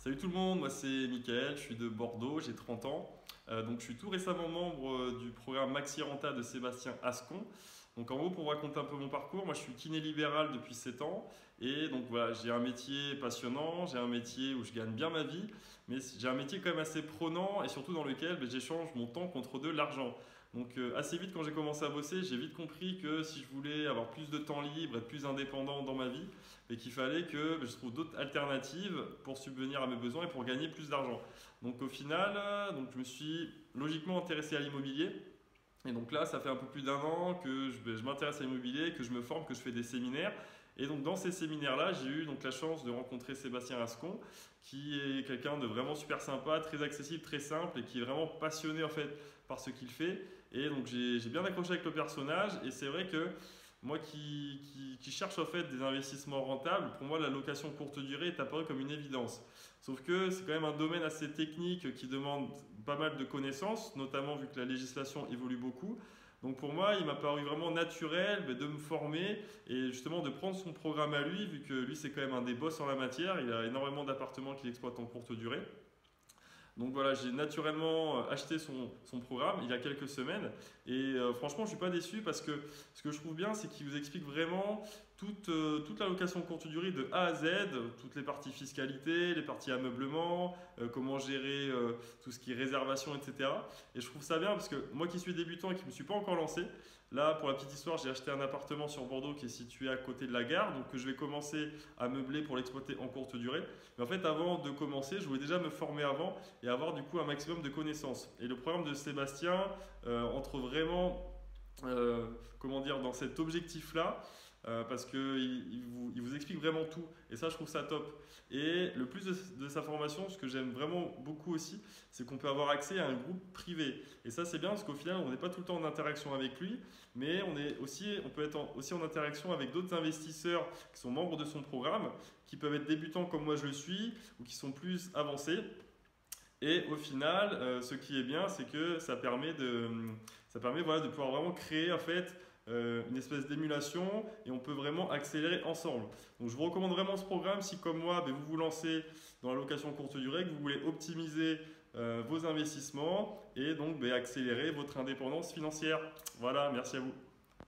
Salut tout le monde, moi c'est Mickaël, je suis de Bordeaux, j'ai 30 ans. Donc je suis tout récemment membre du programme Maxi Renta de Sébastien Ascon. Donc en gros, pour vous raconter un peu mon parcours, moi je suis kiné libéral depuis 7 ans. Et donc voilà, j'ai un métier passionnant, j'ai un métier où je gagne bien ma vie, mais j'ai un métier quand même assez prenant et surtout dans lequel j'échange mon temps contre de l'argent. Donc assez vite quand j'ai commencé à bosser, j'ai vite compris que si je voulais avoir plus de temps libre, être plus indépendant dans ma vie, et qu'il fallait que je trouve d'autres alternatives pour subvenir à mes besoins et pour gagner plus d'argent. Donc au final, je me suis logiquement intéressé à l'immobilier. Et donc là, ça fait un peu plus d'un an que je m'intéresse à l'immobilier, que je me forme, que je fais des séminaires. Et donc dans ces séminaires-là, j'ai eu donc la chance de rencontrer Sébastien Ascon, qui est quelqu'un de vraiment super sympa, très accessible, très simple et qui est vraiment passionné en fait par ce qu'il fait. Et donc j'ai bien accroché avec le personnage. Et c'est vrai que moi qui cherche en fait des investissements rentables, pour moi la location courte durée est apparue comme une évidence. Sauf que c'est quand même un domaine assez technique qui demande pas mal de connaissances, notamment vu que la législation évolue beaucoup. Donc pour moi, il m'a paru vraiment naturel de me former et justement de prendre son programme à lui, vu que lui c'est quand même un des boss en la matière, il a énormément d'appartements qu'il exploite en courte durée. Donc voilà, j'ai naturellement acheté son programme il y a quelques semaines et franchement, je ne suis pas déçu parce que ce que je trouve bien, c'est qu'il vous explique vraiment toute la location courte durée de A à Z, toutes les parties fiscalité, les parties ameublement, comment gérer tout ce qui est réservation, etc. Et je trouve ça bien parce que moi qui suis débutant et qui ne me suis pas encore lancé, là pour la petite histoire, j'ai acheté un appartement sur Bordeaux qui est situé à côté de la gare, donc que je vais commencer à meubler pour l'exploiter en courte durée. Mais en fait, avant de commencer, je voulais déjà me former avant et avoir du coup un maximum de connaissances. Et le programme de Sébastien entre vraiment comment dire, dans cet objectif-là, parce qu'il vous explique vraiment tout. Et ça, je trouve ça top. Et le plus de sa formation, ce que j'aime vraiment beaucoup aussi, c'est qu'on peut avoir accès à un groupe privé. Et ça, c'est bien parce qu'au final, on n'est pas tout le temps en interaction avec lui, mais on peut être aussi en interaction avec d'autres investisseurs qui sont membres de son programme, qui peuvent être débutants comme moi je le suis, ou qui sont plus avancés. Et au final, ce qui est bien, c'est que ça permet voilà, de pouvoir vraiment créer en fait une espèce d'émulation et on peut vraiment accélérer ensemble. Donc je vous recommande vraiment ce programme si comme moi, vous vous lancez dans la location courte durée, que vous voulez optimiser vos investissements et donc accélérer votre indépendance financière. Voilà, merci à vous.